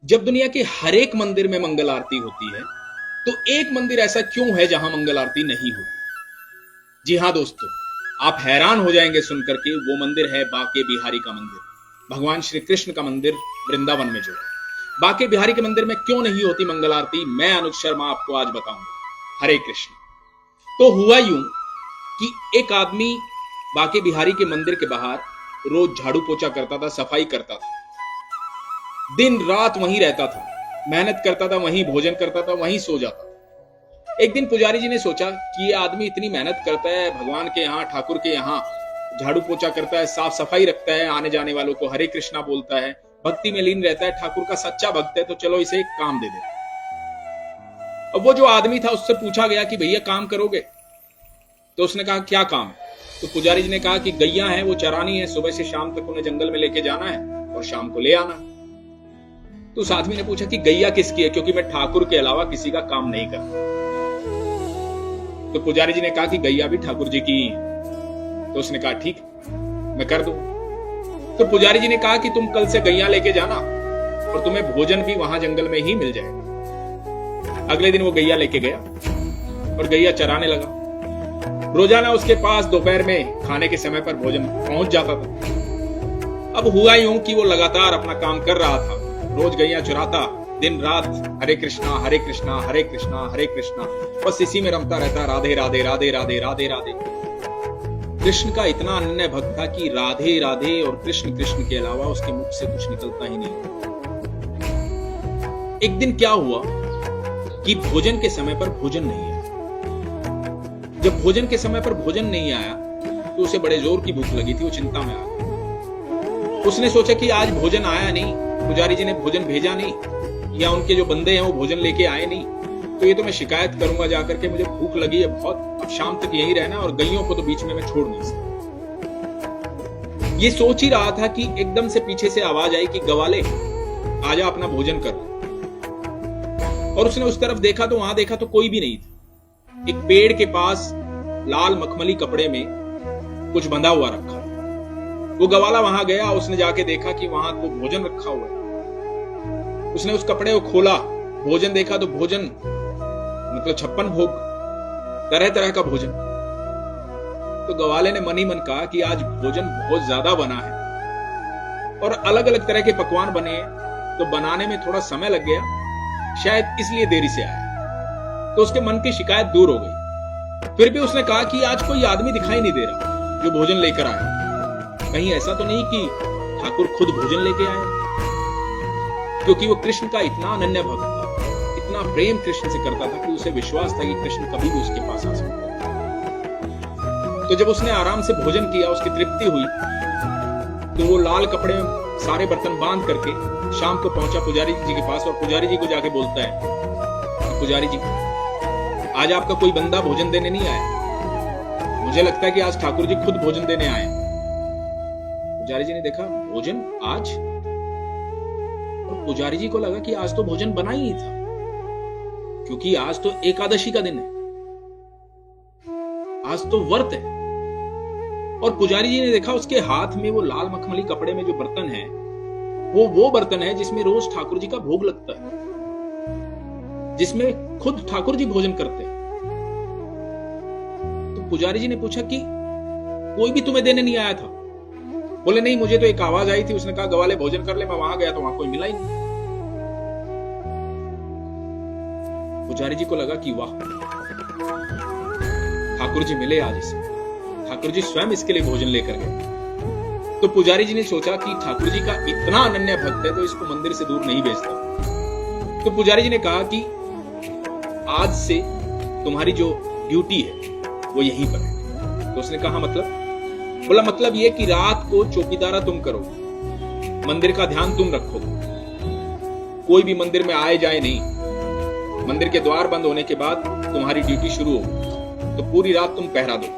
जब दुनिया के हर एक मंदिर में मंगल आरती होती है, तो एक मंदिर ऐसा क्यों है जहां मंगल आरती नहीं होती? जी हां दोस्तों, आप हैरान हो जाएंगे सुनकर के। वो मंदिर है बाके बिहारी का मंदिर, भगवान श्री कृष्ण का मंदिर वृंदावन में जो है। बाके बिहारी के मंदिर में क्यों नहीं होती मंगल आरती, मैं अनुज शर्मा आपको आज बताऊंगा। हरे कृष्ण। तो हुआ यूं कि एक आदमी बाके बिहारी के मंदिर के बाहर रोज झाड़ू पोछा करता था, सफाई करता था, दिन रात वहीं रहता था, मेहनत करता था, वहीं भोजन करता था, वहीं सो जाता था। एक दिन पुजारी जी ने सोचा कि ये आदमी इतनी मेहनत करता है, भगवान के यहाँ, ठाकुर के यहाँ झाड़ू पोछा करता है, साफ सफाई रखता है, आने जाने वालों को हरे कृष्णा बोलता है, भक्ति में लीन रहता है, ठाकुर का सच्चा भक्त है, तो चलो इसे एक काम दे दे। अब वो जो आदमी था उससे पूछा गया कि भैया काम करोगे? तो उसने कहा क्या काम है? तो पुजारी जी ने कहा कि गैया है, वो चरानी है, सुबह से शाम तक उन्हें जंगल में लेके जाना है और शाम को ले आना। तो उस आदमी ने पूछा कि गैया किसकी है, क्योंकि मैं ठाकुर के अलावा किसी का काम नहीं करता। तो पुजारी जी ने कहा कि गैया भी ठाकुर जी की है। तो उसने कहा ठीक, मैं कर दूं। तो पुजारी जी ने कहा कि तुम कल से गैया लेके जाना और तुम्हें भोजन भी वहां जंगल में ही मिल जाएगा। अगले दिन वो गैया लेके गया और गैया चराने लगा। रोजाना उसके पास दोपहर में खाने के समय पर भोजन पहुंच जाता था। अब हुआ यूं कि वो लगातार अपना काम कर रहा था, रोज गैया चुराता, दिन रात हरे कृष्णा हरे कृष्णा हरे कृष्णा हरे कृष्णा, बस इसी में रमता रहता, राधे राधे राधे राधे राधे राधे। कृष्ण का इतना अनन्य भक्त था कि राधे राधे और कृष्ण कृष्ण के अलावा उसके मुख से कुछ निकलता ही नहीं। एक दिन क्या हुआ कि भोजन के समय पर भोजन नहीं आया। जब भोजन के समय पर भोजन नहीं आया तो उसे बड़े जोर की भूख लगी थी, वो चिंता में आ गया। उसने सोचा कि आज भोजन आया नहीं, पुजारी जी ने भोजन भेजा नहीं, या उनके जो बंदे हैं वो भोजन लेके आए नहीं, तो ये तो मैं शिकायत करूंगा जाकर के, मुझे भूख लगी है बहुत, अब शाम तक यहीं रहना और गैयों को तो बीच में मैं छोड़ नहीं सकता। ये सोच ही रहा था कि एकदम से पीछे से आवाज आई कि गवाले आजा अपना भोजन कर। और उसने उस तरफ देखा तो वहां देखा तो कोई भी नहीं था। एक पेड़ के पास लाल मखमली कपड़े में कुछ बंधा हुआ रखा। वो गवाला वहां गया, उसने जाके देखा कि वहां तो भोजन रखा हुआ है। उसने उस कपड़े को खोला, भोजन देखा तो भोजन मतलब 56 भोग, तरह तरह का भोजन। तो गवाले ने मन ही मन कहा कि आज भोजन बहुत ज्यादा बना है और अलग अलग तरह के पकवान बने हैं, तो बनाने में थोड़ा समय लग गया, शायद इसलिए देरी से आया। तो उसके मन की शिकायत दूर हो गई। फिर भी उसने कहा कि आज कोई आदमी दिखाई नहीं दे रहा जो भोजन लेकर आया, कहीं ऐसा तो नहीं कि ठाकुर खुद भोजन लेके आए? क्योंकि वो कृष्ण का इतना अनन्य भक्त था, इतना प्रेम कृष्ण से करता था कि उसे विश्वास था कि कृष्ण कभी भी उसके पास आ सकता है। तो जब उसने आराम से भोजन किया, उसकी तृप्ति हुई, तो वो लाल कपड़े में सारे बर्तन बांध करके शाम को पहुंचा पुजारी जी के पास और पुजारी जी को जाके बोलता है, पुजारी जी आज आपका कोई बंदा भोजन देने नहीं आया, मुझे लगता है कि आज ठाकुर जी खुद भोजन देने आए। पुजारी जी ने देखा भोजन आज, और पुजारी जी को लगा कि आज तो भोजन बना ही था, क्योंकि आज तो एकादशी का दिन है, आज तो व्रत है। और पुजारी जी ने देखा उसके हाथ में वो लाल मखमली कपड़े में जो बर्तन है, वो बर्तन है जिसमें रोज ठाकुर जी का भोग लगता है, जिसमें खुद ठाकुर जी भोजन करते हैं। तो पुजारी जी ने पूछा कि कोई भी तुम्हें देने नहीं आया था? बोले नहीं, मुझे तो एक आवाज आई थी, उसने कहा गवाले भोजन कर ले, मैं वहां गया तो वहां कोई मिला ही नहीं। पुजारी जी को लगा कि वाह, ठाकुर जी मिले आज इसे, ठाकुर जी स्वयं इसके लिए भोजन लेकर गए। तो पुजारी जी ने सोचा कि ठाकुर जी का इतना अनन्य भक्त है तो इसको मंदिर से दूर नहीं भेजता। तो पुजारी जी ने कहा कि आज से तुम्हारी जो ड्यूटी है वो यहीं पर है। तो उसने कहा मतलब? बोला मतलब ये कि रात को चौकीदारा तुम करोगे, मंदिर का ध्यान तुम रखोगे, कोई भी मंदिर में आए जाए नहीं, मंदिर के द्वार बंद होने के बाद तुम्हारी ड्यूटी शुरू होगी, तो पूरी रात तुम पहरा दो।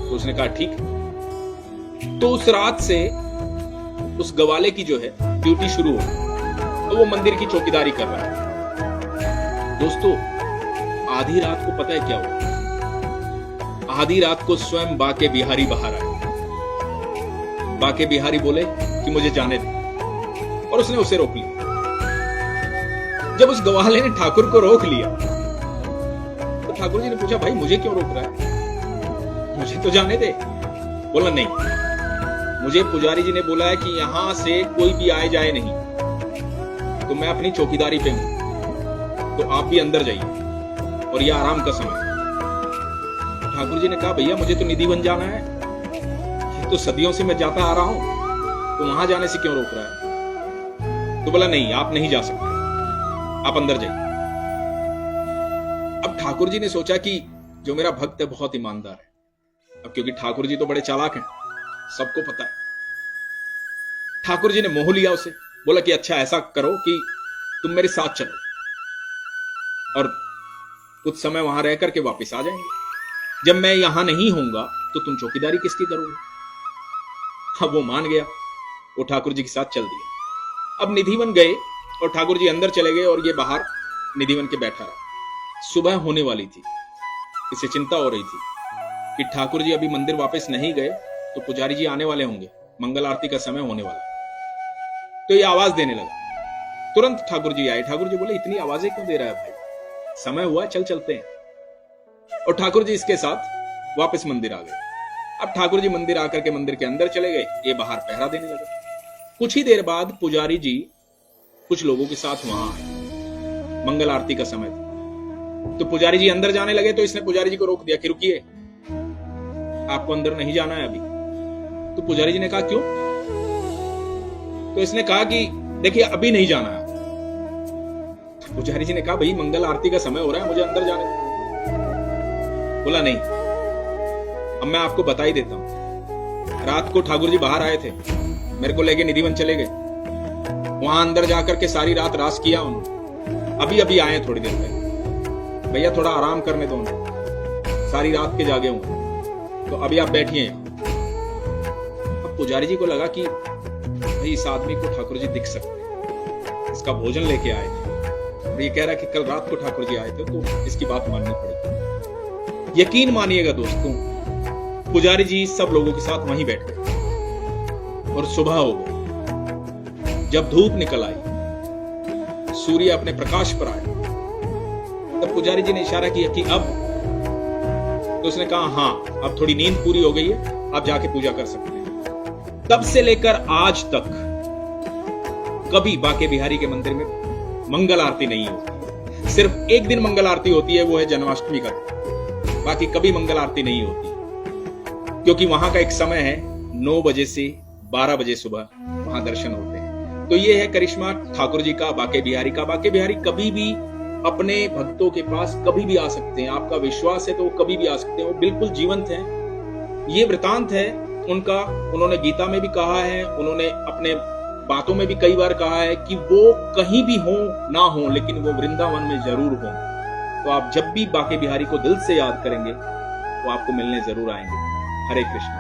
तो उसने कहा ठीक। तो उस रात से उस गवाले की जो है ड्यूटी शुरू हो, तो वो मंदिर की चौकीदारी कर रहा है। दोस्तों आधी रात को पता है क्या हुआ? आधी रात को स्वयं बाके बिहारी बाहर आए। बाके बिहारी बोले कि मुझे जाने दे, और उसने उसे रोक लिया। जब उस ग्वाले ने ठाकुर को रोक लिया तो ठाकुर जी ने पूछा, भाई मुझे क्यों रोक रहा है, मुझे तो जाने दे। बोला, नहीं, मुझे पुजारी जी ने बोला है कि यहां से कोई भी आए जाए नहीं, तो मैं अपनी चौकीदारी पे हूं, तो आप भी अंदर जाइए और यह आराम का समय। ठाकुर जी ने कहा, भैया मुझे तो निधिवन जाना है, ये तो सदियों से मैं जाता आ रहा हूं, तो वहां जाने से क्यों रोक रहा है। तो बोला, नहीं, आप नहीं जा सकते, आप अंदर जाइए। अब ठाकुर जी ने सोचा कि जो मेरा भक्त है बहुत ईमानदार है, अब क्योंकि ठाकुर जी तो बड़े चालाक हैं, सबको पता है। ठाकुर जी ने मोह लिया उसे, बोला कि अच्छा ऐसा करो कि तुम मेरे साथ चलो और कुछ समय वहां रह करके वापस आ जाएंगे, जब मैं यहां नहीं होऊंगा तो तुम चौकीदारी किसकी करोगे। अब वो मान गया, वो ठाकुर जी के साथ चल दिया। अब निधिवन गए और ठाकुर जी अंदर चले गए और ये बाहर निधिवन के बैठा रहा। सुबह होने वाली थी, इसे चिंता हो रही थी कि ठाकुर जी अभी मंदिर वापस नहीं गए तो पुजारी जी आने वाले होंगे, मंगल आरती का समय होने वाला। तो ये आवाज देने लगा। तुरंत ठाकुर जी आए। ठाकुर जी बोले, इतनी आवाजें क्यों दे रहा है भाई, समय हुआ, चल चलते हैं। और ठाकुर जी इसके साथ वापस मंदिर आ गए। अब ठाकुर जी मंदिर आकर के मंदिर के अंदर चले गए, ये बाहर पहरा देने लगे। कुछ ही देर बाद पुजारी जी कुछ लोगों के साथ वहां आए, मंगल आरती का समय था। तो पुजारी जी अंदर जाने लगे तो इसने पुजारी जी को रोक दिया कि रुकिए, आपको अंदर नहीं जाना है अभी। तो पुजारी जी ने कहा, क्यों। तो इसने कहा कि देखिए अभी नहीं जाना है। तो पुजारी जी ने कहा, भाई मंगल आरती का समय हो रहा है, मुझे अंदर जाने दो। बोला, नहीं, अब मैं आपको बता ही देता हूं। रात को ठाकुर जी बाहर आए थे, मेरे को लेके निधिवन चले गए, वहां अंदर जाकर के सारी रात रास किया उन्होंने, अभी अभी आए थोड़ी देर पहले। भैया थोड़ा आराम करने दो उन्हें, सारी रात के जागे हूं, तो अभी आप बैठिए। अब पुजारी जी को लगा कि भाई इस आदमी को ठाकुर जी दिख सकते हैं, इसका भोजन लेके आए थे और ये कह रहा है कि कल रात को ठाकुर जी आए थे, तो इसकी बात माननी पड़ेगी। यकीन मानिएगा दोस्तों, पुजारी जी सब लोगों के साथ वहीं बैठ गए और सुबह हो गई। जब धूप निकल आई, सूर्य अपने प्रकाश पर आया, तब पुजारी जी ने इशारा किया कि अब। तो उसने कहा, हां अब थोड़ी नींद पूरी हो गई है, आप जाके पूजा कर सकते हैं। तब से लेकर आज तक कभी बाके बिहारी के मंदिर में मंगल आरती नहीं होती। सिर्फ एक दिन मंगल आरती होती है, वो है जन्माष्टमी का दिन, बाकी कभी मंगल आरती नहीं होती, क्योंकि वहां का एक समय है 9 बजे से 12 बजे सुबह वहां दर्शन होते हैं। तो ये है करिश्मा ठाकुर जी का, बाके बिहारी का। बाके बिहारी कभी भी अपने भक्तों के पास कभी भी आ सकते हैं, आपका विश्वास है तो वो कभी भी आ सकते हैं, वो बिल्कुल जीवंत हैं। ये वृतांत है उनका, उन्होंने गीता में भी कहा है, उन्होंने अपने बातों में भी कई बार कहा है कि वो कहीं भी हो ना हो, लेकिन वो वृंदावन में जरूर हो। तो आप जब भी बाके बिहारी को दिल से याद करेंगे वो आपको मिलने जरूर आएंगे। हरे कृष्ण।